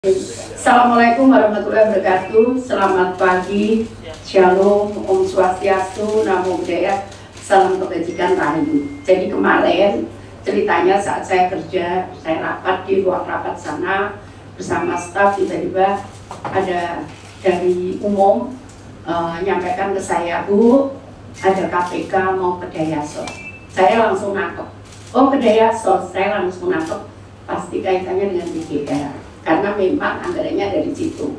Assalamualaikum warahmatullahi wabarakatuh. Selamat pagi, Shalom, Om Swastiastu, Namo Buddhaya, salam kebajikan rahayu. Jadi kemarin ceritanya saat saya kerja, saya rapat di ruang rapat sana bersama staf, tiba-tiba ada dari umum nyampaikan ke saya, Bu, ada KPK mau ke Dayasos. Saya langsung nangkep, oh ke Dayasos, saya langsung nangkep, pasti kaitannya dengan BGR. Karena memang anggarannya dari situ.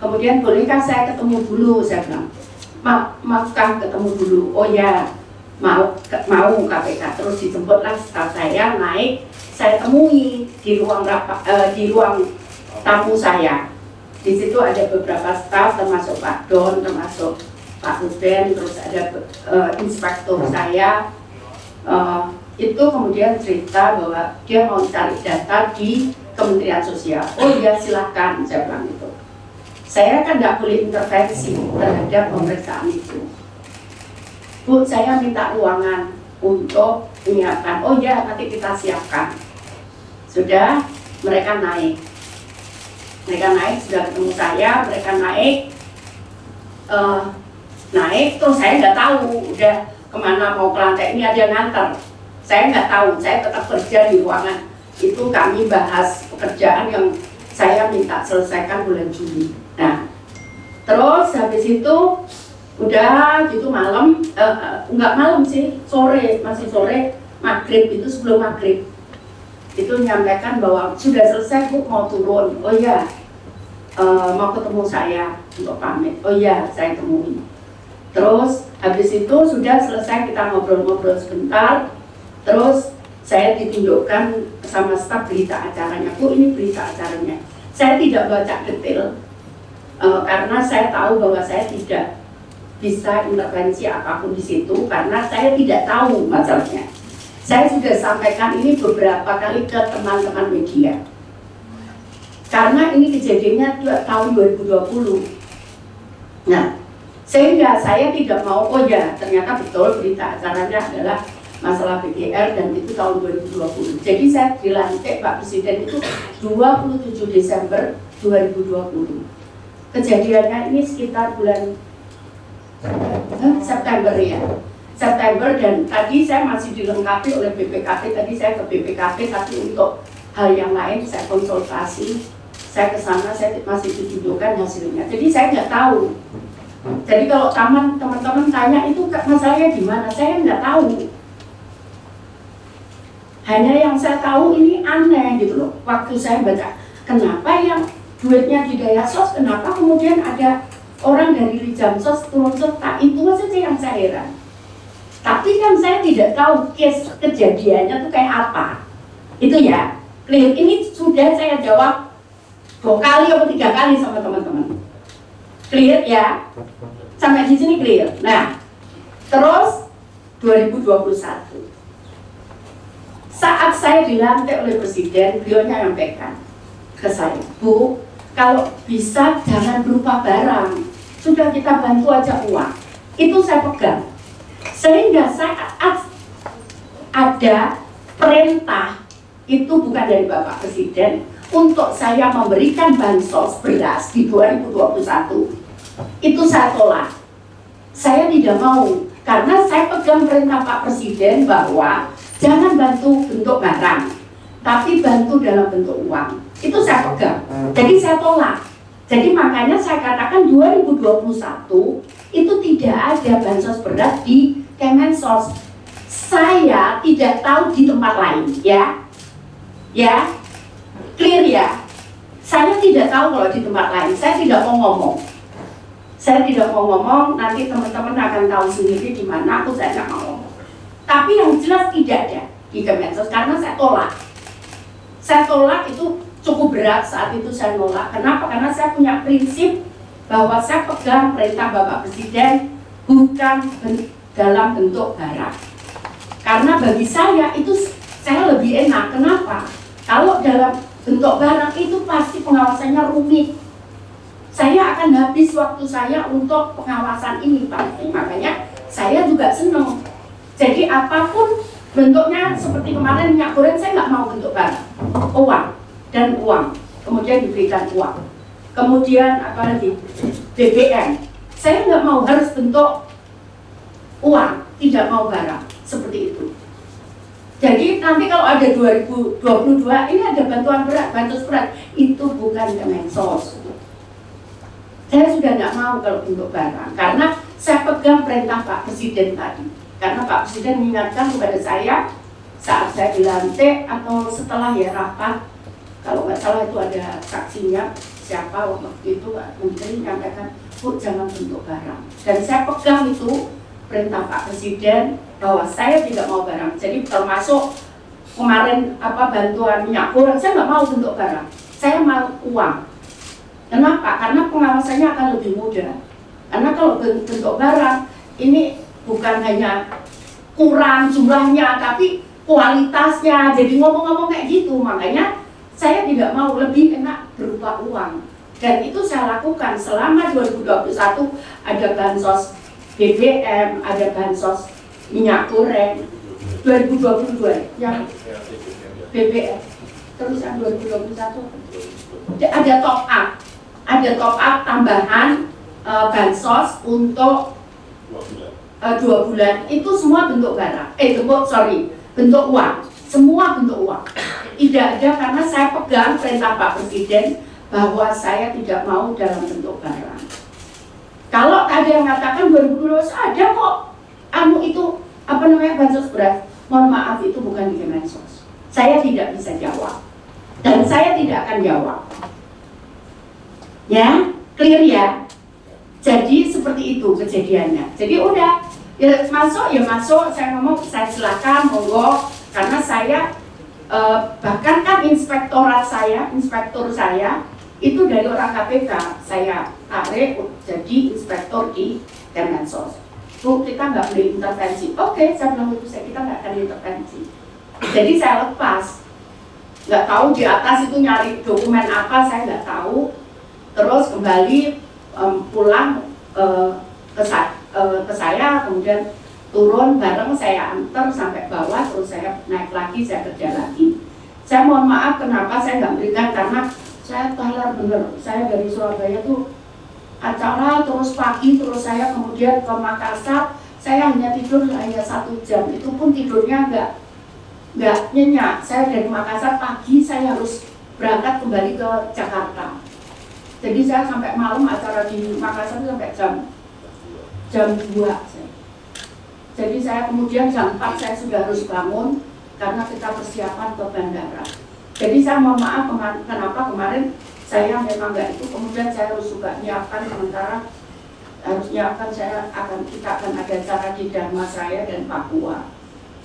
Kemudian bolehkah saya ketemu dulu? Saya bilang, maafkah ketemu dulu? Oh ya, mau KPK. Terus dijemputlah staf saya naik, saya temui di ruang di ruang tamu saya. Di situ ada beberapa staf, termasuk Pak Don, termasuk Pak Ruben, terus ada inspektur saya. Itu kemudian cerita bahwa dia mau cari data di Kementerian Sosial. Oh ya silahkan, saya bilang itu. Saya kan nggak boleh intervensi terhadap pemeriksaan itu. Bu, saya minta ruangan untuk menyiapkan. Oh ya, nanti kita siapkan. Sudah, mereka naik. Mereka naik, sudah ketemu saya, mereka naik. Naik, terus saya nggak tahu udah kemana mau ke lantai ini, ada yang nganter. Saya nggak tahu, saya tetap kerja di ruangan. Itu kami bahas pekerjaan yang saya minta selesaikan bulan Juli. Nah, terus habis itu udah gitu malam, nggak malam sih, sore, masih sore, maghrib, itu sebelum maghrib itu menyampaikan bahwa sudah selesai, Bu, mau turun. Oh iya, mau ketemu saya untuk pamit. Oh iya, saya temui. Terus habis itu sudah selesai, kita ngobrol-ngobrol sebentar. Terus saya ditunjukkan sama staf berita acaranya. Bu, ini berita acaranya. Saya tidak baca detail karena saya tahu bahwa saya tidak bisa intervensi apapun di situ karena saya tidak tahu masalahnya. Saya sudah sampaikan ini beberapa kali ke teman-teman media. Karena ini kejadiannya tahun 2020. Nah, sehingga saya tidak mau, oh ya ternyata betul berita acaranya adalah masalah BGR dan itu tahun 2020. Jadi saya dilantik Pak Presiden itu 27 Desember 2020. Kejadiannya ini sekitar bulan September ya. September, dan tadi saya masih dilengkapi oleh BPKP. Tadi saya ke BPKP tapi untuk hal yang lain saya konsultasi. Saya ke sana, saya masih ditunjukkan hasilnya. Jadi saya nggak tahu. Jadi kalau teman-teman tanya itu masalahnya di mana, saya nggak tahu. Hanya yang saya tahu ini aneh gitu loh. Waktu saya baca, kenapa yang duitnya di Dayasos, kenapa kemudian ada orang dari Rijamsos turun serta, itu saja yang saya heran. Tapi kan saya tidak tahu case kejadiannya itu kayak apa. Itu ya, clear. Ini sudah saya jawab 2 kali atau 3 kali sama teman-teman. Clear ya? Sampai di sini clear. Nah, terus 2021. Saat saya dilantik oleh Presiden, beliau menyampaikan ke saya, Bu, kalau bisa jangan berupa barang, sudah kita bantu aja uang. Itu saya pegang. Sehingga saat ada perintah, itu bukan dari Bapak Presiden, untuk saya memberikan bansos beras di 2021, itu saya tolak. Saya tidak mau, karena saya pegang perintah Pak Presiden bahwa jangan bantu bentuk barang, tapi bantu dalam bentuk uang. Itu saya pegang. Jadi saya tolak. Jadi makanya saya katakan 2021 itu tidak ada bansos beras di Kemensos. Saya tidak tahu di tempat lain, ya. Ya. Clear ya. Saya tidak tahu kalau di tempat lain. Saya tidak mau ngomong. Saya tidak mau ngomong, nanti teman-teman akan tahu sendiri di mana aku, saya tidak mau ngomong. Tapi yang jelas tidak ada di Kemensos karena saya tolak. Saya tolak itu cukup berat saat itu saya nolak. Kenapa? Karena saya punya prinsip bahwa saya pegang perintah Bapak Presiden bukan dalam bentuk barang. Karena bagi saya itu saya lebih enak. Kenapa? Kalau dalam bentuk barang itu pasti pengawasannya rumit. Saya akan habis waktu saya untuk pengawasan ini pasti. Makanya saya juga senang. Jadi apapun bentuknya, seperti kemarin minyak goreng, saya nggak mau bentuk barang, uang dan uang. kemudian diberikan uang. Kemudian apa lagi? BBM. Saya nggak mau harus bentuk uang, tidak mau barang, seperti itu. Jadi nanti kalau ada 2022, ini ada bantuan berat, bantuan berat, itu bukan Kemensos. Saya sudah nggak mau kalau bentuk barang, karena saya pegang perintah Pak Presiden tadi. Karena Pak Presiden mengingatkan kepada saya saat saya dilantik atau setelah ya rapat, kalau nggak salah itu ada saksinya, siapa waktu itu Menteri menyampaikan, Bu jangan bentuk barang. Dan saya pegang itu perintah Pak Presiden bahwa saya tidak mau barang. Jadi termasuk kemarin bantuan minyak goreng, saya nggak mau bentuk barang. Saya mau uang. Kenapa? Karena pengawasannya akan lebih mudah. Karena kalau bentuk barang ini bukan hanya kurang jumlahnya, tapi kualitasnya. Jadi ngomong-ngomong kayak gitu, makanya saya tidak mau, lebih enak berupa uang. Dan itu saya lakukan selama 2021, ada bansos BBM, ada bansos minyak goreng. 2022 yang BBM, terus yang 2021 ada top up tambahan bansos untuk 2 bulan. Itu semua bentuk barang, bentuk uang, semua bentuk uang. Tidak ada, karena saya pegang perintah Pak Presiden bahwa saya tidak mau dalam bentuk barang. Kalau ada yang mengatakan 2022 ada kok, itu bansos beras. Mohon maaf, itu bukan di Kemensos. Saya tidak bisa jawab, dan saya tidak akan jawab. Ya, clear ya. Jadi seperti itu kejadiannya. Jadi udah, ya masuk. Saya ngomong, saya silakan, monggo, karena saya bahkan kan inspektur saya itu dari orang KPK, saya tarik jadi inspektur di Kemensos. Bu, kita nggak boleh intervensi. Oke, saya bilang itu, kita nggak akan intervensi. Jadi saya lepas. Nggak tahu di atas itu nyari dokumen apa, saya nggak tahu. Terus kembali pulang ke saya, kemudian turun bareng, saya antar sampai bawah, terus saya naik lagi, saya kerja lagi. Saya mohon maaf kenapa saya nggak berikan, karena saya talar bener. Saya dari Surabaya tuh acara terus pagi, terus saya kemudian ke Makassar. Saya hanya tidur hanya 1 jam, itu pun tidurnya nggak nyenyak. Saya dari Makassar pagi, saya harus berangkat kembali ke Jakarta. Jadi saya sampai malam acara di Makassar sampai jam 2. Jadi saya kemudian jam 4 saya sudah harus bangun karena kita persiapan ke bandara. Jadi saya mohon maaf kenapa kemarin saya memang nggak itu, kemudian saya harus juga nyiapkan, sementara harus nyiapkan, kita akan ada acara di Dharma Saya dan Papua.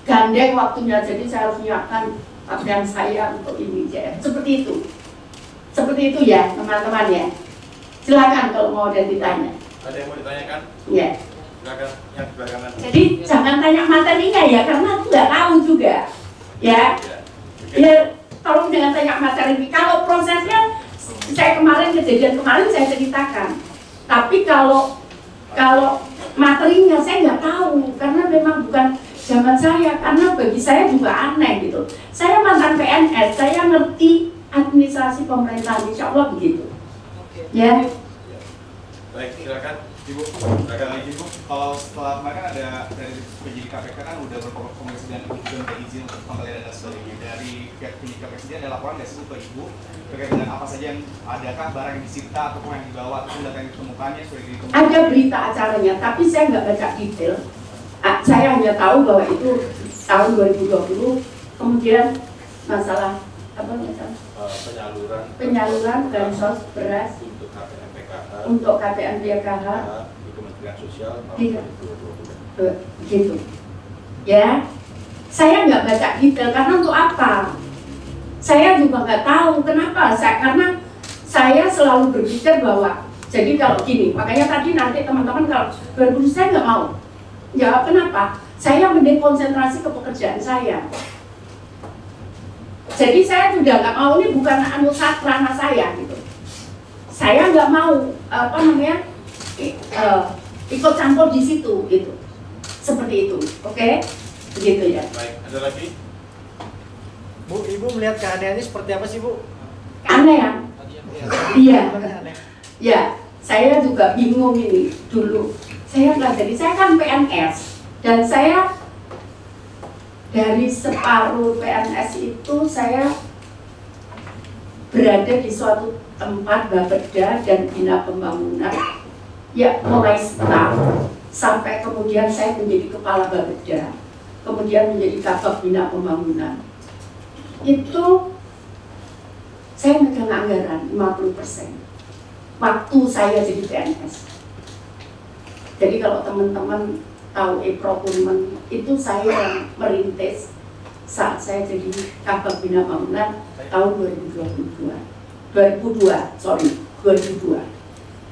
Gandeng waktunya, jadi saya harus nyiapkan pakaian saya untuk ini. Seperti itu ya teman-teman ya. Silakan kalau mau ada ditanya. Ada yang mau ditanyakan? Ya. Silakan yang di belakangan. Jadi jangan tanya materinya ya, karena aku nggak tahu juga. Ya. Ya, tolong jangan tanya materi. Kalau prosesnya, saya kejadian kemarin saya ceritakan. Tapi kalau materinya saya nggak tahu, karena memang bukan zaman saya. Karena bagi saya juga aneh gitu. Saya mantan PNS, saya ngerti administrasi pemerintahan, insya Allah begitu. Ya. Baik, silakan Ibu. Silakan lagi Ibu. Kalau setelah kemarin ada dari penyidik KPK kan udah berkomunikasi dan minta izin untuk penggeledahan dan sebagainya. Dari pihak penyidik KPK sendiri ada laporan nggak sih ke Ibu terkait dengan apa saja yang adakah barang yang disita ataupun yang dibawa atau data yang ditemukannya sudah ditemukan? Ada berita acaranya, tapi saya nggak baca detail. Saya hanya tahu bahwa itu tahun 2020, kemudian masalah penyaluran bansos beras untuk KPN PKH di Kementerian Sosial tahun 2020. Gitu. Ya, saya nggak baca detail karena untuk apa? Saya juga nggak tahu kenapa. Karena saya selalu berpikir bahwa jadi kalau gini, makanya tadi nanti teman-teman kalau 2020 saya nggak mau. Jawab kenapa? Saya mending konsentrasi ke pekerjaan saya. Jadi saya sudah nggak mau, ini bukan ranah saya gitu. Saya nggak mau ikut campur di situ gitu. Seperti itu, oke? Begitu ya. Baik, ada lagi? Bu, Ibu melihat keanehannya seperti apa sih Bu? Keanehan. Iya, ya, saya juga bingung ini dulu. Saya pelajari, saya kan PNS dan saya dari separuh PNS itu saya berada di suatu tempat Bapeda dan Bina Pembangunan. Ya, mulai staf sampai kemudian saya menjadi kepala Bapeda, kemudian menjadi Kabag Bina Pembangunan. Itu saya megang anggaran 50% waktu saya jadi PNS. Jadi kalau teman-teman tahu e-procurement, itu saya yang merintis saat saya jadi Kabag Bina Pembangunan tahun 2002.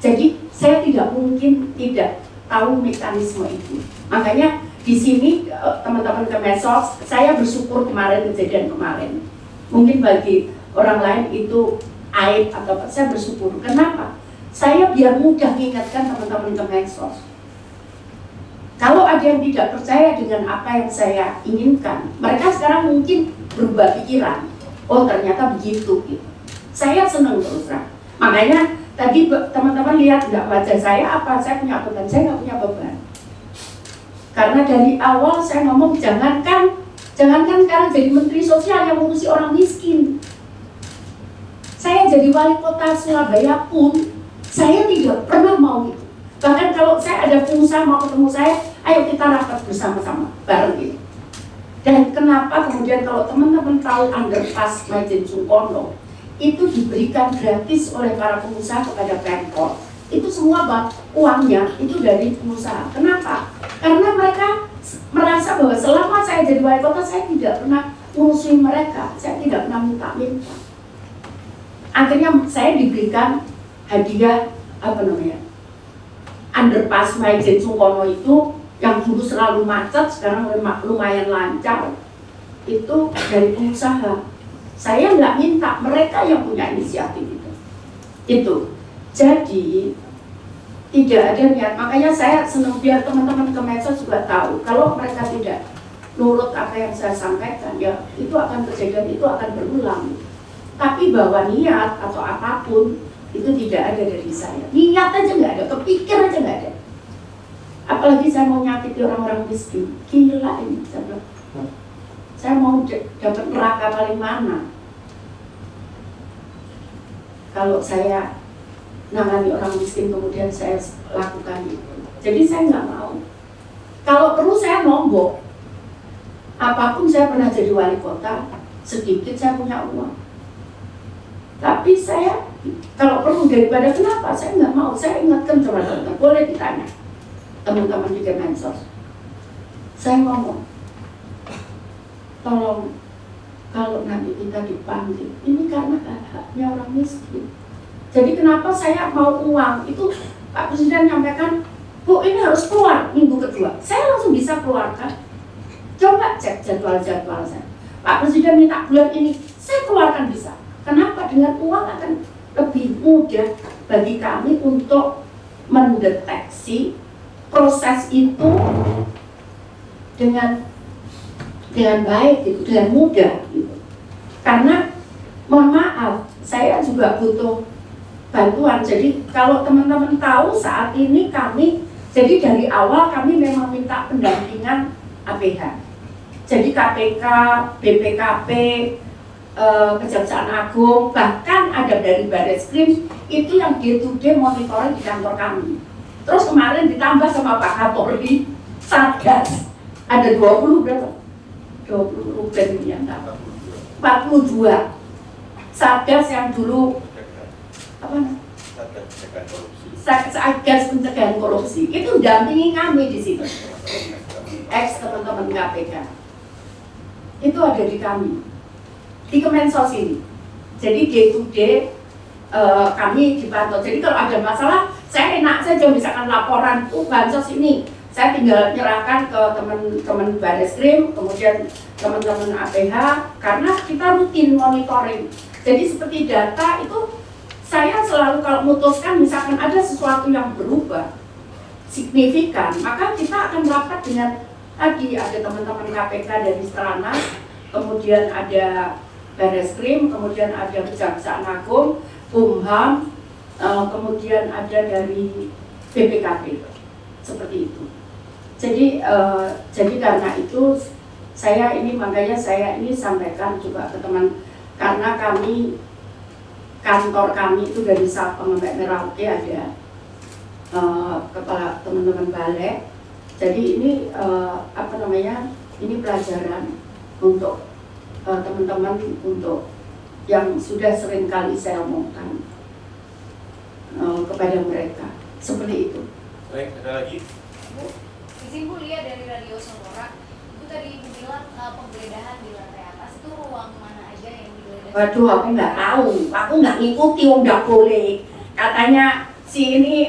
Jadi saya tidak mungkin tidak tahu mekanisme itu. Makanya di sini teman-teman Kemensos, saya bersyukur kemarin kejadian kemarin. Mungkin bagi orang lain itu aib atau apa, saya bersyukur. Kenapa? Saya biar mudah mengingatkan teman-teman Kemensos. Kalau ada yang tidak percaya dengan apa yang saya inginkan, mereka sekarang mungkin berubah pikiran. Oh ternyata begitu gitu. Saya senang terus terang. Makanya tadi teman-teman lihat nggak wajah saya apa? Saya punya beban, saya nggak punya beban. Karena dari awal saya ngomong jangankan sekarang jadi Menteri Sosial yang ngurusi orang miskin. Saya jadi wali kota Surabaya pun saya tidak pernah mau itu. Bahkan kalau saya ada pengusaha mau ketemu saya, ayo kita rapat bersama-sama bareng gitu. Dan kenapa kemudian kalau teman-teman tahu underpass Maijen Sungkono itu diberikan gratis oleh para pengusaha kepada Pemkot, itu semua uangnya itu dari pengusaha. Kenapa? Karena mereka merasa bahwa selama saya jadi wali kota saya tidak pernah ngurusin mereka, saya tidak pernah minta-minta. Akhirnya saya diberikan hadiah underpass Maijen Sungkono itu yang dulu selalu macet, sekarang lumayan lancar. Itu dari pengusaha. Saya nggak minta, mereka yang punya inisiatif itu. Jadi tidak ada niat. Makanya saya senang biar teman-teman Kemensos juga tahu kalau mereka tidak nurut apa yang saya sampaikan, ya itu akan kejadian, itu akan berulang. Tapi bahwa niat atau apapun itu tidak ada dari saya. Niat aja nggak ada, kepikir aja nggak ada. Apalagi saya mau nyakiti orang-orang miskin. Gila ini, saya mau dapat neraka paling mana? Kalau saya nangani orang miskin kemudian saya lakukan itu. Jadi saya nggak mau. Kalau perlu saya nombok. Apapun saya pernah jadi wali kota, sedikit saya punya uang. Tapi saya kalau perlu daripada kenapa saya nggak mau. Saya ingatkan coba teman-teman, boleh ditanya teman-teman di Kemensos. Saya ngomong, tolong kalau nanti kita dipanggil, ini karena haknya orang miskin. Jadi kenapa saya mau uang? Itu Pak Presiden nyampaikan, Bu ini harus keluar minggu kedua. Saya langsung bisa keluarkan. Coba cek jadwal-jadwal saya. Pak Presiden minta bulan ini, saya keluarkan bisa. Kenapa? Dengan uang akan lebih mudah bagi kami untuk mendeteksi proses itu dengan baik gitu, dengan mudah gitu. Karena mohon maaf, saya juga butuh bantuan. Jadi kalau teman-teman tahu saat ini kami, jadi dari awal kami memang minta pendampingan APH. Jadi KPK, BPKP, Kejaksaan Agung, bahkan ada dari Barreskrim itu yang day-to-day monitoring di kantor kami. Terus kemarin ditambah sama Pak Kapolri, Satgas, ada 20 berapa? 20 yang 42 Satgas yang dulu apa? Satgas pencegahan korupsi itu dampingi kami di situ. Ex teman-teman KPK itu ada di kami di Kemensos ini. Jadi day to day kami dipantau. Jadi kalau ada masalah saya enak saja misalkan laporan bansos ini saya tinggal nyerahkan ke teman-teman Barreskrim, kemudian teman-teman APH, karena kita rutin monitoring. Jadi seperti data itu saya selalu kalau memutuskan misalkan ada sesuatu yang berubah signifikan, maka kita akan rapat dengan tadi ada teman-teman KPK dari Stranas, kemudian ada Barreskrim, kemudian ada Kejaksaan Agung, Kumham, kemudian ada dari BPKP, seperti itu. Jadi karena itu makanya saya ini sampaikan juga ke teman, karena kantor kami itu dari Sabang sampai Merauke ada kepala teman-teman balik. Jadi ini ini pelajaran untuk teman-teman, untuk yang sudah sering kali saya omongkan kepada mereka, seperti itu. Baik, ada lagi? Bu, izin Bu lihat dari Radio Sonora, itu tadi Ibu bilang penggeledahan di lantai atas itu ruang mana aja yang digeledah? Waduh, aku nggak tahu, aku nggak ngikuti, nggak boleh. Katanya si ini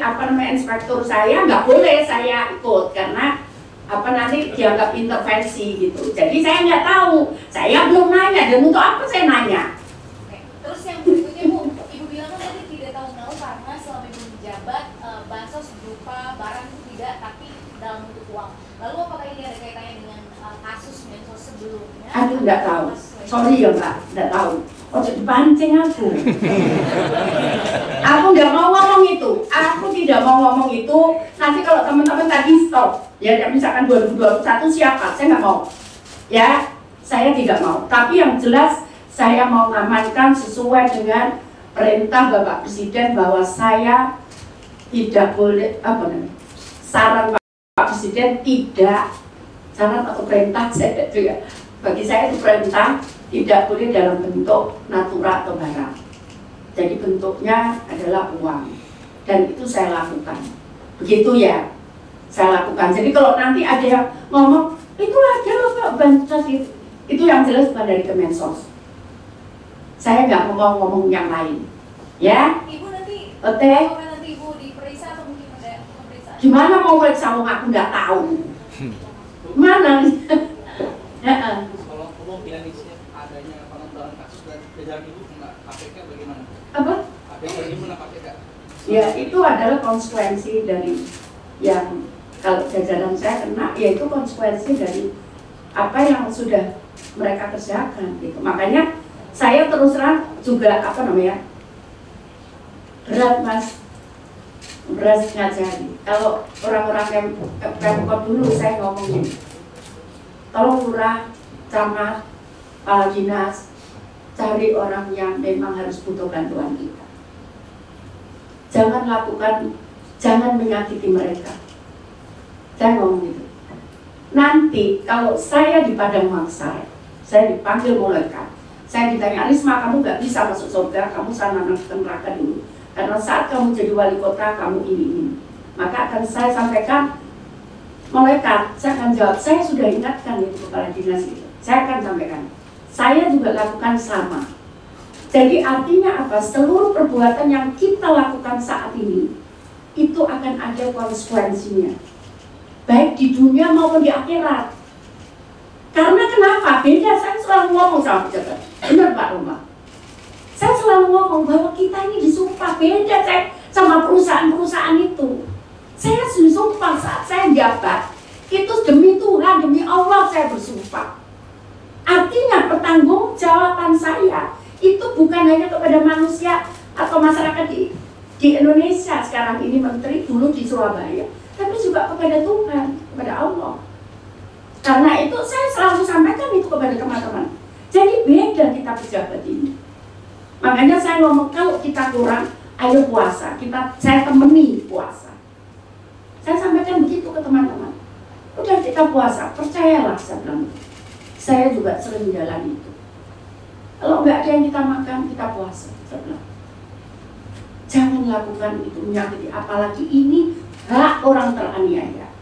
inspektur saya nggak boleh saya ikut karena nanti dianggap intervensi gitu. Jadi saya nggak tahu, saya belum nanya, dan untuk apa saya nanya? Oke. Terus yang berikutnya Bu, Ibu bilang kan tadi tidak tahu menahu karena selama Ibu menjabat bansos berupa barang itu tidak, tapi dalam bentuk uang. Lalu apakah ini ada kaitannya dengan kasus bansos sebelumnya? Aduh, nggak tahu. Sorry ya Mbak, nggak tahu. Oh, jadi pancing aku. Aku nggak mau ngomong itu. Aku tidak mau ngomong itu. Nanti kalau teman-teman tadi stop, ya misalkan 2021 siapa? Saya nggak mau. Ya, saya tidak mau. Tapi yang jelas saya mau mengamankan sesuai dengan perintah Bapak Presiden bahwa saya tidak boleh saran Pak Presiden tidak, saran atau perintah saya itu ya. Bagi saya itu perintah, tidak boleh dalam bentuk natura atau barang. Jadi bentuknya adalah uang, dan itu saya lakukan. Begitu ya, saya lakukan. Jadi kalau nanti ada yang ngomong itu ada loh Pak bansos itu yang jelas bukan dari Kemensos. Saya nggak mau ngomong yang lain, ya. Ibu nanti, nanti Ibu diperiksa atau mungkin ada pemeriksaan? Gimana mau periksa aku nggak tahu. Mana? Kalau kemungkinan adanya pengembangan kasus dan jajaran Ibu kena KPK bagaimana? Apa? Ada yang Ibu kena KPK? Ya itu adalah konsekuensi dari yang kalau jajaran saya kena, yaitu konsekuensi dari apa yang sudah mereka kerjakan gitu. Makanya saya terus terang juga berat Mas, berat ngajari. Kalau orang-orang Pemkot dulu saya ngomongin, tolong lurah, camat, kepala dinas, cari orang yang memang harus butuh bantuan kita. Jangan menyakiti mereka. Saya ngomong gitu. Nanti kalau saya di Padang Mangsar, saya dipanggil malaikat, saya ditanya, Risma kamu gak bisa masuk surga, kamu sana neraka dulu. Karena saat kamu jadi wali kota, kamu ini. Maka akan saya sampaikan, malaikat, saya akan jawab, saya sudah ingatkan itu kepala dinas itu. Saya akan sampaikan, saya juga lakukan sama. Jadi artinya apa? Seluruh perbuatan yang kita lakukan saat ini, itu akan ada konsekuensinya. Baik di dunia maupun di akhirat. Karena kenapa? Beda, saya selalu ngomong sama pejabat. Benar Pak Roma? Saya selalu ngomong bahwa kita ini disumpah. Beda saya sama perusahaan-perusahaan itu. Saya disumpah saat saya jabat. Itu demi Tuhan, demi Allah saya bersumpah. Artinya pertanggungjawaban saya itu bukan hanya kepada manusia atau masyarakat di Indonesia sekarang ini, menteri dulu di Surabaya, tapi juga kepada Tuhan, kepada Allah. Karena itu saya selalu sampaikan itu kepada teman-teman. Jadi beda kita pejabat ini. Makanya saya ngomong kalau kita kurang, ayo puasa. Saya temani puasa. Saya sampaikan begitu ke teman-teman. Udah kita puasa, percayalah saya bilang. Saya juga sering jalan itu. Kalau nggak ada yang kita makan, kita puasa. Saya bilang. Jangan lakukan itu menyakiti, apalagi ini hak orang teraniaya.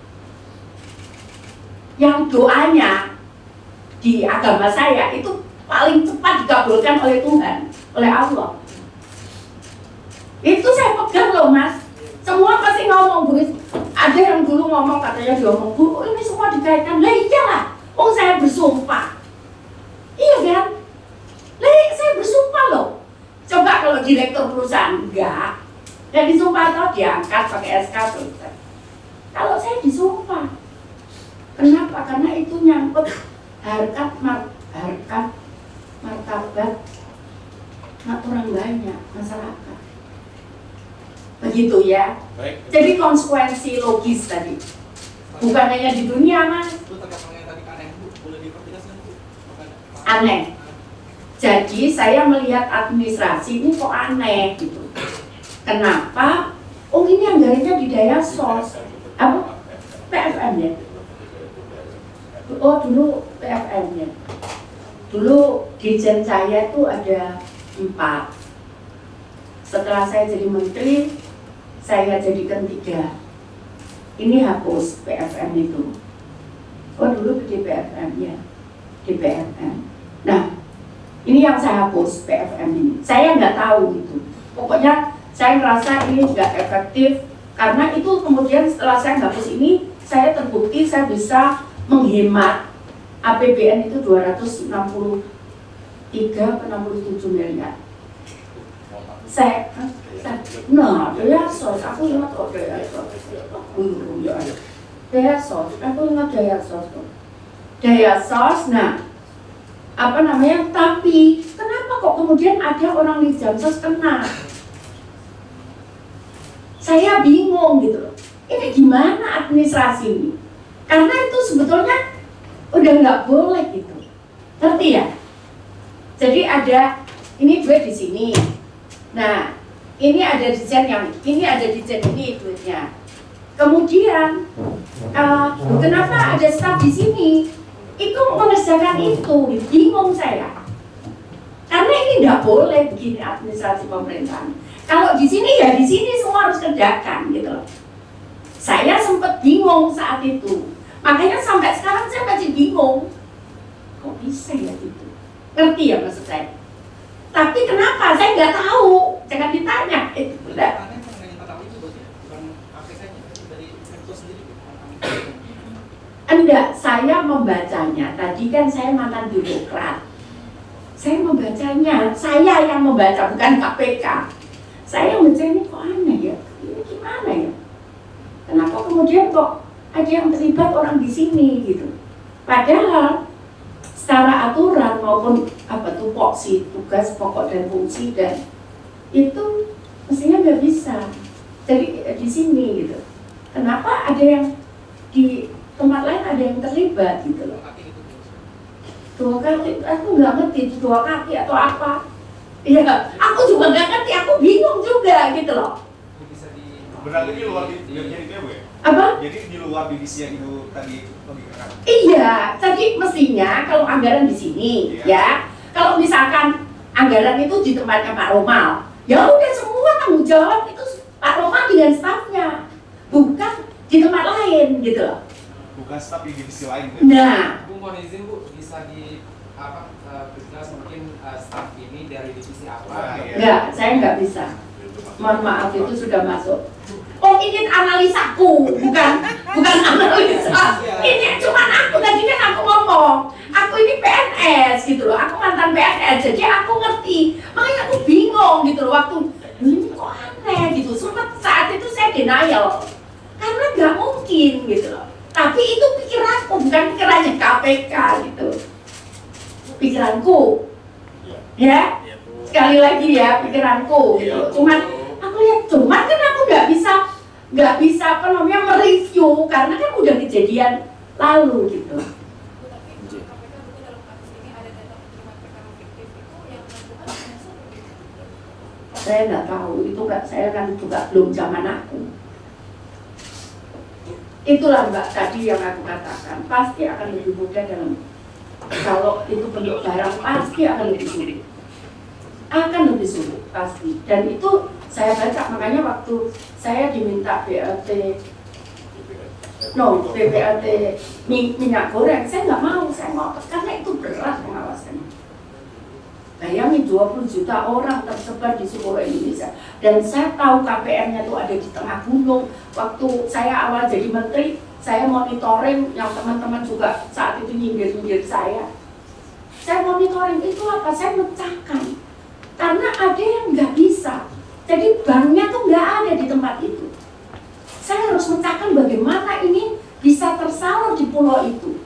Yang doanya di agama saya itu paling cepat dikabulkan oleh Tuhan, oleh Allah. Itu saya pegang loh Mas. Semua pasti ngomong, Bu. Ada yang dulu ngomong, katanya dia ngomong, Bu, ini semua dikaitkan. Lah iyalah, saya bersumpah. Iya kan? Lah saya bersumpah loh. Coba kalau direktur perusahaan enggak, dan disumpah atau diangkat pakai SK selesai. Kalau saya disumpah, kenapa? Karena itu nyangkut harkat martabat orang banyak masyarakat. Begitu ya. Baik. Jadi konsekuensi logis tadi. Bukan hanya di dunia, Mas. Itu terkait yang tadi aneh, Bu. Boleh diperjelaskan, Bu? Aneh. Jadi saya melihat administrasi ini kok aneh gitu. Kenapa? Oh ini anggarannya di Dayasos. Apa? PFM ya? Oh dulu PFM ya. Dulu Dirjen saya tuh ada 4. Setelah saya jadi menteri, saya jadikan 3. Ini hapus PFM itu. Oh dulu di PFM ya, di PFM. Nah, ini yang saya hapus PFM ini. Saya nggak tahu itu. Pokoknya saya merasa ini nggak efektif karena itu kemudian setelah saya hapus ini, saya terbukti saya bisa menghemat APBN itu 263 ke 67 miliar. Nah, Dayasos, aku ingat kok Dayasos. Dayasos, aku ingat Dayasos kok. Dayasos, nah, apa namanya? Tapi kenapa kok kemudian ada orang di Jamsos kena? Saya bingung gitu loh. Ini gimana administrasi ini? Karena itu sebetulnya udah nggak boleh gitu. Ngerti ya? Jadi ada ini duit di sini. Nah, ini ada desain yang ini ada desain ini duitnya. Kemudian kenapa ada staf di sini? Itu mengerjakan itu, bingung saya. Karena ini nggak boleh begini administrasi pemerintahan. Kalau di sini ya di sini semua harus kerjakan gitu loh. Saya sempat bingung saat itu. Makanya sampai sekarang saya masih bingung. Kok bisa ya gitu? Ngerti ya maksud saya? Tapi kenapa? Saya nggak tahu. Jangan ditanya. Itu benar. Enggak, saya membacanya. Tadi kan saya mantan birokrat. Saya membacanya. Saya yang membaca, bukan KPK. Saya membaca ini kok aneh ya. Ini gimana ya? Kenapa kemudian kok ada yang terlibat orang di sini gitu? Padahal secara aturan maupun apa tupoksi tugas pokok dan fungsi dan itu mestinya nggak bisa. Jadi di sini gitu. Kenapa ada yang di tempat lain ada yang terlibat gitu loh? 2 kaki, aku nggak ngerti itu 2 kaki atau apa. Iya, aku juga nggak ngerti, aku bingung juga gitu loh. Berarti di luar dirjen itu ya, Bu ya? Apa? Jadi di luar divisi yang itu tadi logikakan? Iya, jadi mestinya kalau anggaran di sini, ya. Kalau misalkan anggaran itu di tempatnya Pak Romal, ya udah semua tanggung jawab itu Pak Romal dengan stafnya, bukan di tempat lain gitu loh. Bukan staf di divisi lain. Gitu. Nah, Bu mohon izin Bu, bisa di apa jelas mungkin staf ini dari divisi apa? enggak, saya nggak bisa. Mohon maaf itu sudah masuk. Oh ini analisaku, bukan analisa. Ini cuma aku tadi kan aku ngomong, aku ini PNS gitu loh, aku mantan PNS, jadi aku ngerti. Makanya aku bingung gitu loh waktu ini kok aneh gitu. Sempat saat itu saya denial karena nggak mungkin gitu loh. Tapi itu pikiranku, bukan pikirannya KPK gitu. Pikiranku, ya. Sekali lagi ya pikiranku gitu. Cuman kan aku nggak bisa apa namanya mereview karena kan udah kejadian lalu gitu. Saya nggak tahu itu nggak, saya kan juga belum zaman aku. Itulah Mbak tadi yang aku katakan, pasti akan lebih mudah dalam kalau itu bentuk barang pasti akan lebih sulit. Akan lebih sulit pasti, dan itu saya baca. Makanya waktu saya diminta BLT minyak goreng, saya nggak mau, saya ngotot karena itu berat pengawasannya. Bayangin 20 juta orang tersebar di seluruh Indonesia, dan saya tahu KPR-nya itu ada di tengah gunung. Waktu saya awal jadi menteri, saya monitoring yang teman-teman juga saat itu nyindir-nyindir saya monitoring itu apa? Saya mecahkan. Karena ada yang nggak bisa, jadi banknya tuh nggak ada di tempat itu. Saya harus mecahkan bagaimana ini bisa tersalur di pulau itu.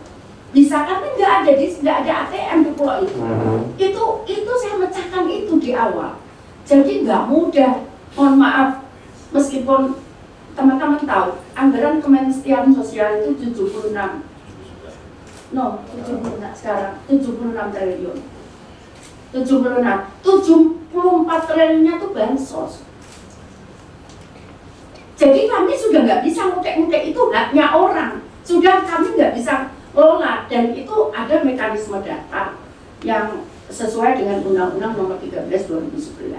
Bisa karena nggak ada ATM di pulau itu. Itu saya mecahkan itu di awal. Jadi nggak mudah. Mohon maaf, meskipun teman-teman tahu anggaran Kementerian Sosial itu 76 sekarang 76 triliun. 74 triliunnya itu bansos. Jadi kami sudah nggak bisa ngutek-ngutek, itu haknya orang. Sudah kami nggak bisa kelola, dan itu ada mekanisme data yang sesuai dengan Undang-Undang Nomor 13 2011.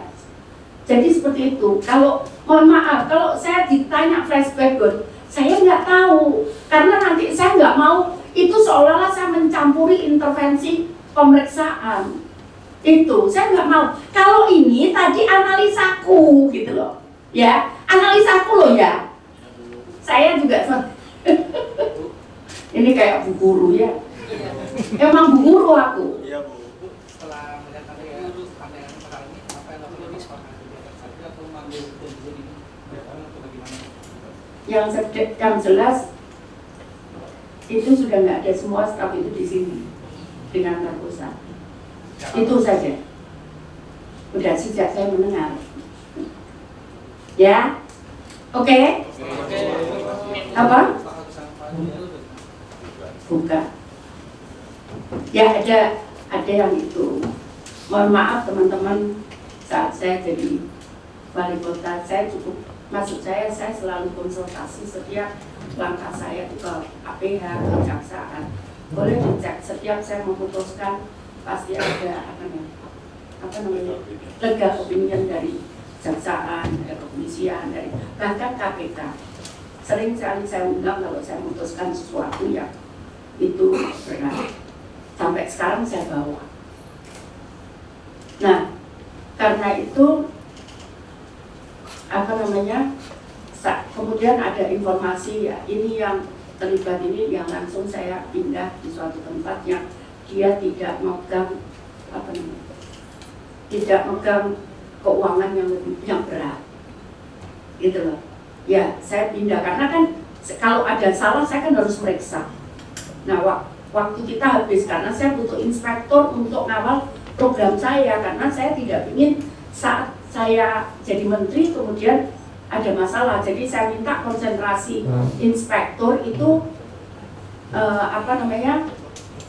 Jadi seperti itu. Kalau mohon maaf, kalau saya ditanya flashback, saya nggak tahu, karena nanti saya nggak mau itu seolah-olah saya mencampuri intervensi pemeriksaan. Itu saya nggak mau. Kalau ini tadi analisaku gitu loh, ya analisaku loh ya. Saya juga ini kayak bu guru ya. Emang bu guru aku. Iya Bu. Setelah melihat ada yang pandangan sekarang ini, apa yang lakukan ini sepakat saja atau mengambil keputusan ini atau bagaimana? Yang jelas itu sudah nggak ada, semua staf itu di sini dengan Karkosa. Itu saja. Udah sejak saya mendengar. Ya, oke? Apa? Bukan. Ya ada yang itu. Mohon maaf teman-teman, saat saya jadi wali kota, saya cukup, maksud saya selalu konsultasi setiap langkah saya itu ke APH, ke Kejaksaan. Boleh dicek, setiap saya memutuskan pasti ada apa namanya legal opinion dari Kejaksaan, ada kepolisian, dari bahkan KPK. Sering sekali saya undang kalau saya memutuskan sesuatu yang itu berat. Sampai sekarang saya bawa. Nah, karena itu apa namanya? Kemudian ada informasi ya, ini yang terlibat ini yang langsung saya pindah di suatu tempat yang dia tidak megang apa namanya? Tidak megang keuangan yang berat. Gitu loh. Ya, saya pindah karena kan kalau ada salah saya kan harus meriksa. Nah, waktu kita habis karena saya butuh inspektor untuk ngawal program saya, karena saya tidak ingin saat saya jadi menteri kemudian ada masalah. Jadi saya minta konsentrasi inspektor itu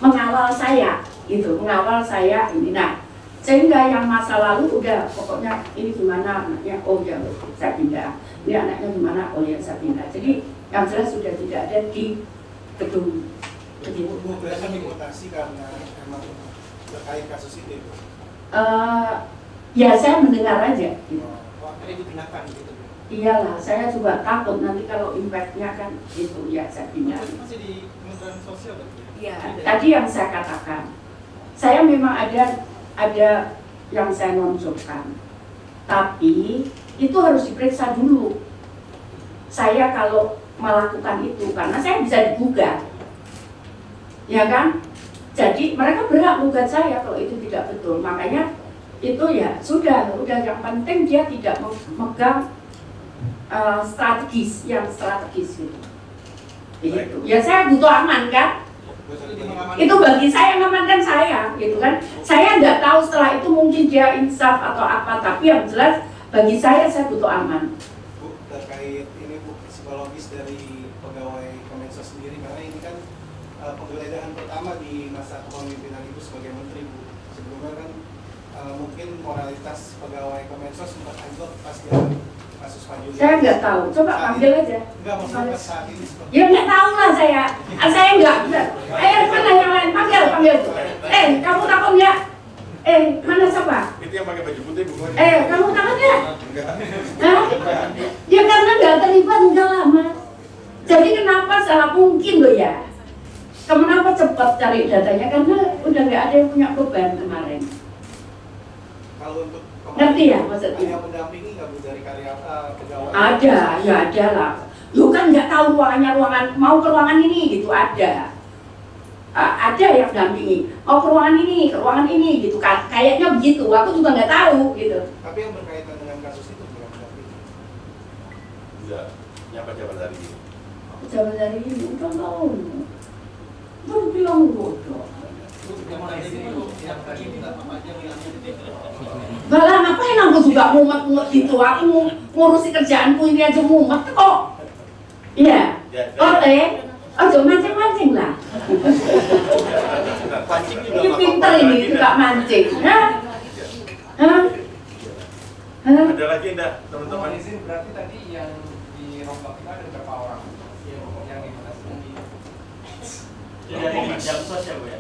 mengawal saya gitu, mengawal saya ini. Nah, sehingga yang masa lalu udah pokoknya ini gimana anaknya, oh ya saya pindah, ini anaknya gimana, oh ya saya pindah. Jadi yang jelas sudah tidak ada di gedung. Berarti dimutasi karena emang terkait kasus itu. Ya saya mendengar aja. Gitu. Akhirnya dipindahkan gitu. Iyalah, saya juga takut nanti kalau impactnya kan itu ya saya pindah. Masih di Kementerian Sosial berarti? Iya. Tadi yang saya katakan, saya memang ada yang saya nonjolkan, tapi itu harus diperiksa dulu. Saya kalau melakukan itu karena saya bisa digugat. Ya kan? Jadi mereka berhak gugat saya kalau itu tidak betul. Makanya itu ya sudah yang penting dia tidak memegang strategis gitu. Gitu. Ya saya butuh aman kan? Itu bagi saya mengamankan saya gitu kan. Saya nggak tahu setelah itu mungkin dia insaf atau apa, tapi yang jelas bagi saya butuh aman. Bu, terkait ini Bu, psikologis dari pegawai Kemensos sendiri, karena ini kan penggeledahan pertama di masa kepemimpinan Ibu sebagai Menteri Bu. Sebelumnya kan mungkin moralitas pegawai Kemensos sempat anjlok pas dia kasus Pak Juliari. Saya nggak tahu, coba panggil aja. Enggak, maksudnya pas saat ini seperti Ya nggak tahu lah saya nggak. Mana yang lain, panggil. Kamu takut nggak? Mana siapa? Itu yang pakai baju putih bukan? Kamu takut nggak? Enggak. Hah? Ya karena nggak terlibat enggak lah Mas. Jadi kenapa salah mungkin loh ya? Kenapa cepat cari datanya? Karena udah nggak ada yang punya beban kemarin. kalau untuk Ngerti ya maksudnya? Yang mendampingi nggak Bu dari pegawai? Ada, ya ada lah. Lu kan nggak tahu ruangan mau ke ruangan ini gitu ada. Ada yang dampingi, mau ke ruangan ini gitu kan. Kayaknya begitu. Aku juga nggak tahu gitu. Tapi yang berkaitan dengan kasus itu bukan mendampingi. Enggak. Nyapa jabat hari ini. Jabat dari ini udah tahu. Terus bilang bodoh. Balah ngapain aku juga mumet-mumet gitu, aku ngurusi kerjaanku ini aja mumet kok. Iya, oke, ojo mancing-mancing lah. Pancing juga Ini pinter ini, juga mancing. Hah? Ada lagi enggak teman-teman? Mohon izin, berarti tadi yang di rombak itu ada berapa orang yang dimutasi? Dari jam sosial Bu ya?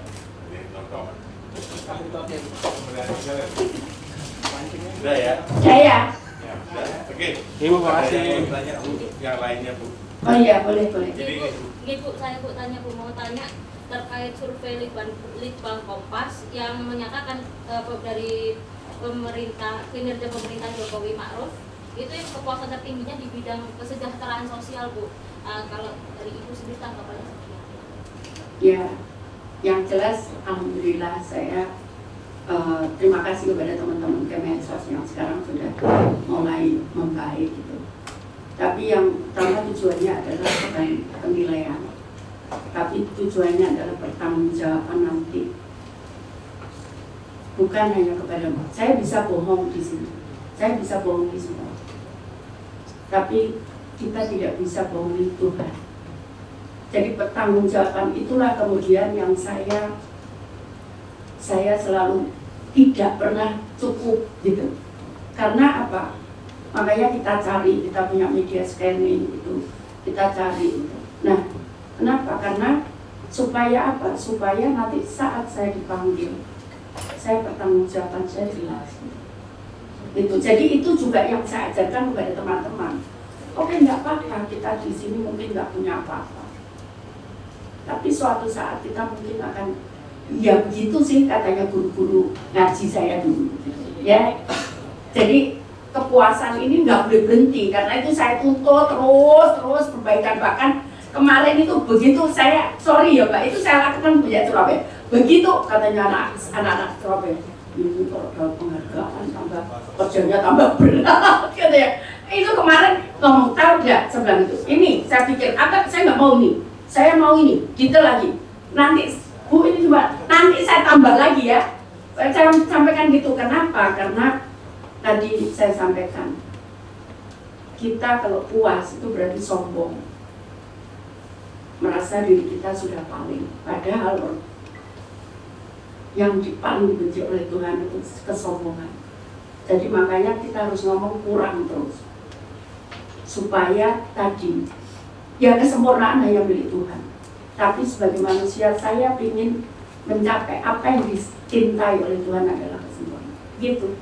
Udah ya? Saya. Oke. Ibu, makasih. Saya mau tanya Bu, yang lainnya Bu. Oh iya, boleh. Jadi ini Bu. Ini Bu, saya tanya Bu, mau tanya terkait survei Litbang Kompas yang menyatakan dari pemerintah, kinerja pemerintahan Jokowi Ma'ruf itu yang kepuasan tertingginya di bidang kesejahteraan sosial Bu. Kalau dari Ibu sendiri tanggapannya seperti apa? Ya, yang jelas alhamdulillah saya terima kasih kepada teman-teman Kemensos yang sekarang sudah mulai membaik gitu. Tapi yang pertama tujuannya adalah bukan penilaian, tapi tujuannya adalah pertanggungjawaban nanti. Bukan hanya kepada saya bisa bohong di sini, saya bisa bohongi semua. Tapi kita tidak bisa bohongi Tuhan. Jadi pertanggungjawaban itulah kemudian yang saya selalu tidak pernah cukup gitu. Karena apa? Makanya kita cari, kita punya media scanning itu, kita cari itu. Nah, kenapa? Karena supaya apa? Supaya nanti saat saya dipanggil, saya pertanggungjawaban saya jelas. Itu. Jadi itu juga yang saya ajarkan kepada teman-teman. Oke, nggak apa-apa, kita di sini mungkin nggak punya apa-apa. Tapi suatu saat kita mungkin akan, ya begitu sih katanya guru-guru ngaji saya dulu. Ya, jadi kepuasan ini nggak boleh berhenti karena itu saya tuntut terus perbaikan. Bahkan kemarin itu begitu saya, sorry ya Pak, itu saya lakukan punya Surabaya. Begitu katanya anak-anak Surabaya, ini kalau dapat penghargaan tambah kerjanya tambah berat gitu ya. Itu kemarin ngomong tahu nggak sebelah itu. Ini saya pikir apa? Saya nggak mau ini. Saya mau ini. Gitu lagi. Nanti Bu ini coba. Nanti saya tambah lagi ya. Saya sampaikan gitu. Kenapa? Karena tadi saya sampaikan kita kalau puas itu berarti sombong. Merasa diri kita sudah paling. Padahal yang paling dibenci oleh Tuhan itu kesombongan. Jadi makanya kita harus ngomong kurang terus. Supaya tadi, ya kesempurnaan hanya milik Tuhan. Tapi sebagai manusia saya ingin mencapai apa yang dicintai oleh Tuhan adalah kesempurnaan. Gitu.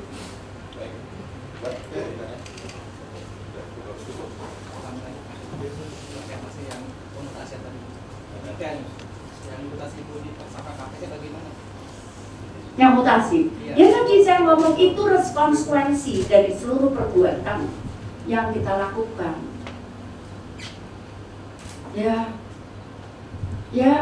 Yang mutasi, ya tadi saya ngomong itu konsekuensi dari seluruh perbuatan yang kita lakukan. Ya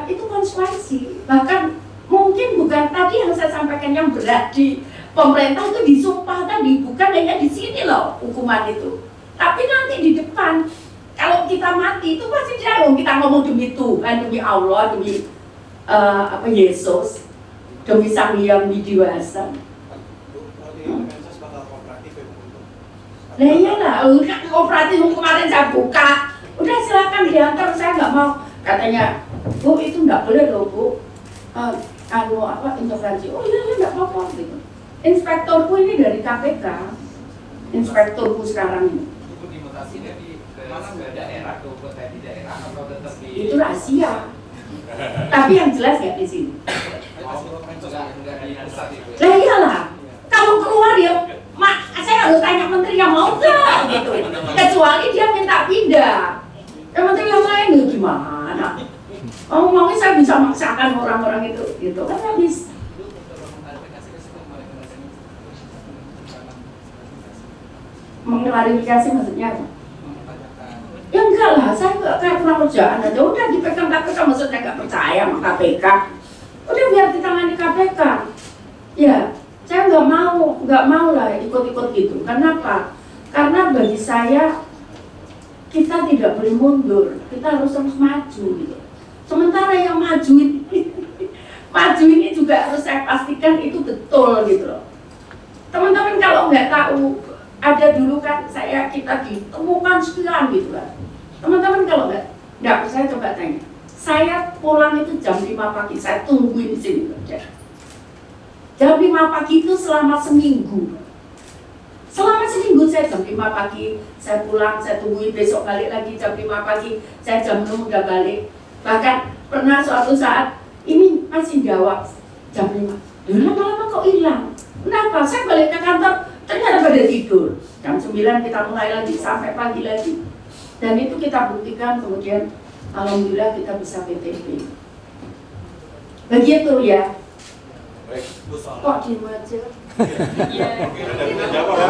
itu konsekuensi. Bahkan mungkin bukan tadi yang saya sampaikan yang berat di pemerintah itu disumpah tadi, bukan hanya di sini loh hukuman itu, tapi nanti di depan kalau kita mati itu pasti jauh. Kita ngomong demi Tuhan, demi Allah, demi Yesus, demi Sang Hyang Widiwasa. Nah iyalah, udah kooperatif kemarin saya buka, udah silakan diantar, saya nggak mau. Katanya, Bu itu nggak boleh loh Bu, intervensi. Oh iya nggak apa-apa gitu. Inspektorku ini dari KPK, inspektorku sekarang ini. Itu dimutasi dari ke daerah di daerah atau tetap di? Itu rahasia. Tapi yang jelas nggak di sini. Enggak di pusat itu. Lah iyalah, kalau keluar ya, saya harus tanya menteri yang mau nggak gitu. Kecuali dia minta pindah. Ya menteri yang lain ya gimana? Ngomongnya saya bisa maksakan orang-orang itu, gitu kan nggak bisa. Mengklarifikasi maksudnya apa? Ya enggak lah, saya nggak kayak kurang kerjaan aja. Udah dipegang KPK, maksudnya nggak percaya sama KPK. Udah biar ditangani KPK. Ya, saya nggak mau lah ikut-ikut gitu. Kenapa? Karena bagi saya kita tidak boleh mundur, kita harus terus maju gitu. Sementara yang maju ini, maju ini juga harus saya pastikan itu betul gitu loh. Teman-teman kalau nggak tahu, ada dulu kan kita ditemukan sekian gitu kan. Teman-teman kalau nggak percaya coba tanya. Saya pulang itu jam 5 pagi, saya tungguin di sini kerja. Jam 5 pagi itu selama seminggu. Selama seminggu saya jam 5 pagi, saya pulang, saya tungguin besok balik lagi jam 5 pagi, saya jam 6 udah balik. Bahkan pernah suatu saat, ini masih jawab jam 5. Lama-lama kok hilang. Kenapa? Saya balik ke kantor, ternyata pada tidur. Jam 9 kita mulai lagi, sampai pagi lagi. Dan itu kita buktikan, kemudian alhamdulillah kita bisa PTB. Begitu ya. Baik, Bu, soal. Kok diem aja? Iya. Udah jawab ya.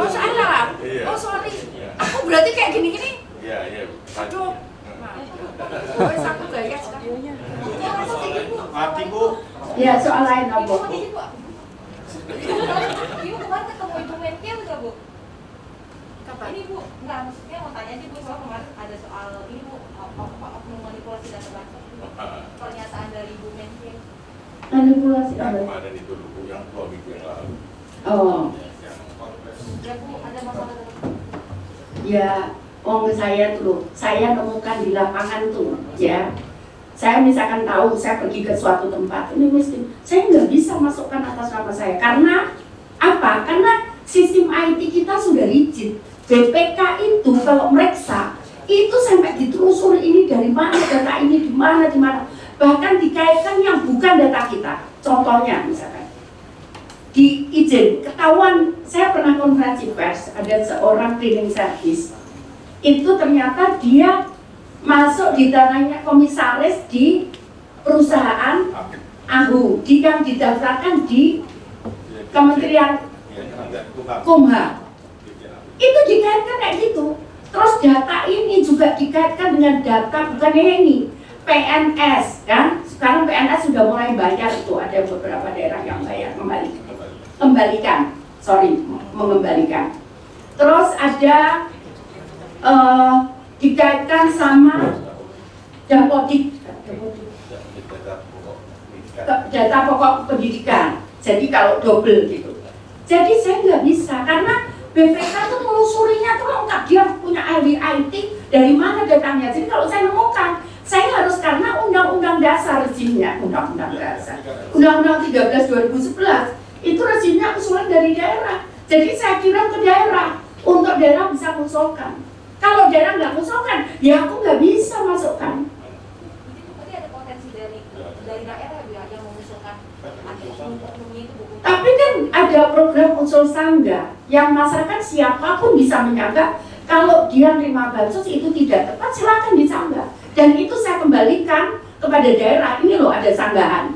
Oh salah. Iya. Oh sorry. Iya. Aku berarti kayak gini-gini. Iya, iya. Aduh. Nah, wes aku gaya sekarang. Mati Bu. Ya soal lain apa? Ibu kemarin ketemu Ibu Menkeu nggak Bu? Kapan? Ini Bu, nggak maksudnya mau tanya nih Bu, soal kemarin ada soal ini Bu, oknum manipulasi data bansos. Pernyataan dari Ibu Menkeu. Manipulasi Yang apa? kemarin itu dulu, yang 2 minggu yang lalu. Oh, Yang konfes. Ya Bu, ada masalah dengan ya, saya tuh, saya nemukan di lapangan tuh, ya. Saya misalkan tahu, saya pergi ke suatu tempat, ini mesti, saya nggak bisa masukkan atas nama saya. Karena apa? Karena sistem IT kita sudah rigid. BPK itu kalau meriksa, itu sampai ditelusuri ini dari mana, data ini di mana, bahkan dikaitkan yang bukan data kita. Contohnya misalkan di izin ketahuan, saya pernah konferensi pers, ada seorang cleaning service itu ternyata dia masuk di tanahnya komisaris di perusahaan AHU yang didaftarkan di Kementerian Kumham. Itu dikaitkan kayak gitu. Terus data ini juga dikaitkan dengan data bukannya ini PNS kan. Sekarang PNS sudah mulai bayar itu, ada beberapa daerah yang bayar mengembalikan. Terus ada dikaitkan sama data pokok pendidikan. Jadi kalau double gitu. Jadi saya nggak bisa karena BPK itu telusurinya tuh lengkap, dia punya ahli IT dari mana datanya. Jadi kalau saya nemukan, saya harus karena undang-undang dasar rezimnya, undang-undang dasar, undang-undang 13 2011 itu rezimnya usulan dari daerah. Jadi saya kirim ke daerah untuk daerah bisa mengusulkan. Kalau daerah nggak mengusulkan, ya aku nggak bisa masukkan. Berarti ada potensi dari daerah ya yang mengusulkan oknumnya itu Bu. Tapi kan ada program usul sangga yang masyarakat siapapun bisa menyanggah. Kalau dia terima bansos itu tidak tepat, silakan disanggah. Dan itu saya kembalikan kepada daerah. Ini loh ada sanggahan.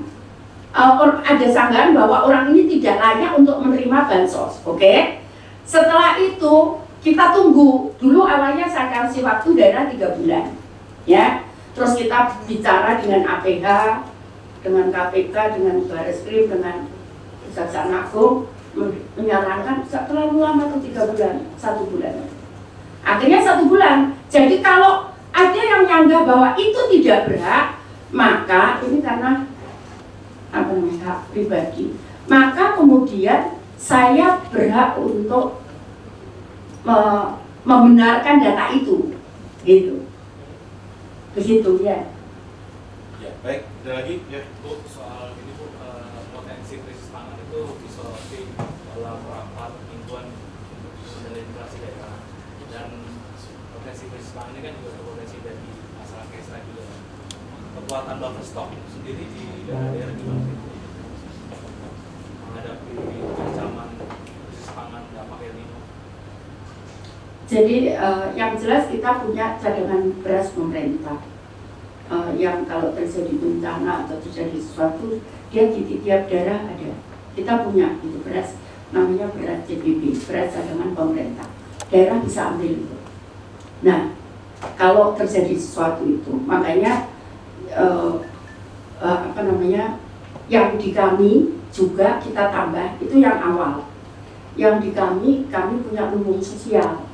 Ada sanggahan bahwa orang ini tidak layak untuk menerima bansos. Oke? Setelah itu kita tunggu. Dulu awalnya saya kasih waktu daerah 3 bulan. Ya. Terus kita bicara dengan APH, dengan KPK, dengan Barreskrim, dengan Kejaksaan Agung, menyarankan terlalu lama tuh 3 bulan, 1 bulan. Akhirnya 1 bulan. Jadi kalau ada yang menyanggah bahwa itu tidak berhak, maka ini karena hak pribadi, maka kemudian saya berhak untuk membenarkan data itu, gitu. Begitu ya. Ya, baik. Ada lagi? Ya. Bu, soal ini Bu, potensi krisis pangan itu disoroti dalam rapat mingguan kendali inflasi daerah, dan potensi krisis pangan ini kan juga berpotensi dari masalah cash rate juga. Kekuatan buffer stock sendiri di daerah-daerah gimana sih menghadapi ancaman krisis pangan dampak El Nino? Jadi yang jelas kita punya cadangan beras pemerintah. Yang kalau terjadi bencana atau terjadi sesuatu, dia di tiap daerah ada. Kita punya itu beras, namanya beras CBB, beras cadangan pemerintah. Daerah bisa ambil itu. Nah, kalau terjadi sesuatu itu, makanya yang di kami juga kita tambah itu yang awal. Yang di kami punya lumbung sosial.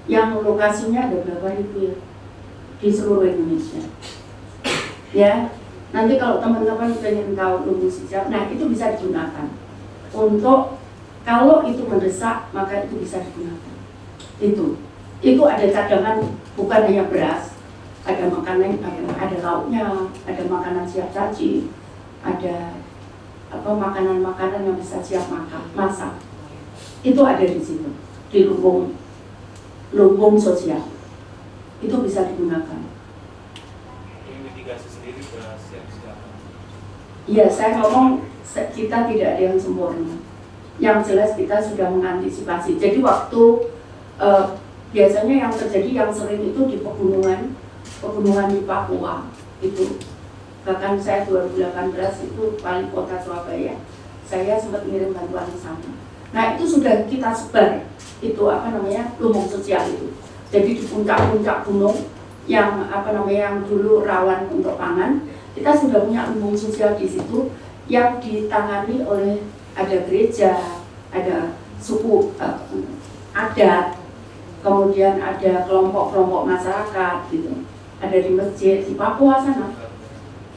Yang lokasinya ada berapa ribu ya? Di di seluruh Indonesia. Ya, nanti kalau teman-teman pengen tahu lumbung sosial, nah itu bisa digunakan untuk kalau itu mendesak maka itu bisa digunakan. Itu ada cadangan, bukan hanya beras, ada makanan, ada lauknya, ada makanan siap saji, ada makanan-makanan yang bisa siap masak. Itu ada di situ, di lumbung sosial. Itu bisa digunakan. Ini mitigasi sendiri sudah siap-siap. Iya, saya ngomong kita tidak ada yang sempurna. Yang jelas kita sudah mengantisipasi. Jadi waktu biasanya yang terjadi yang sering itu di pegunungan di Papua itu. Bahkan saya 2018 itu wali kota Surabaya, saya sempat ngirim bantuan ke sana. Nah itu sudah kita sebar, itu lumbung sosial itu. Jadi di puncak-puncak gunung yang yang dulu rawan untuk pangan, kita sudah punya lumbung sosial di situ yang ditangani oleh ada gereja, ada suku adat, kemudian ada kelompok-kelompok masyarakat gitu, ada di masjid di Papua sana.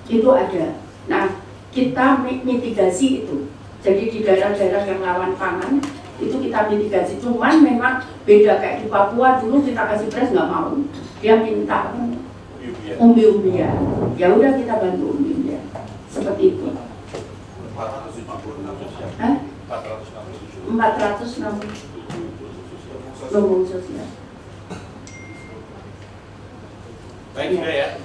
Itu ada. Nah, kita mitigasi itu. Jadi di daerah-daerah yang rawan pangan itu kita mitigasi. Cuman memang beda kayak di Papua dulu kita kasih beras nggak mau. Dia minta umbi-umbian. Ya udah kita bantu umbi-umbian. Seperti itu. 460 lumbung sosial. Baik sudah ya.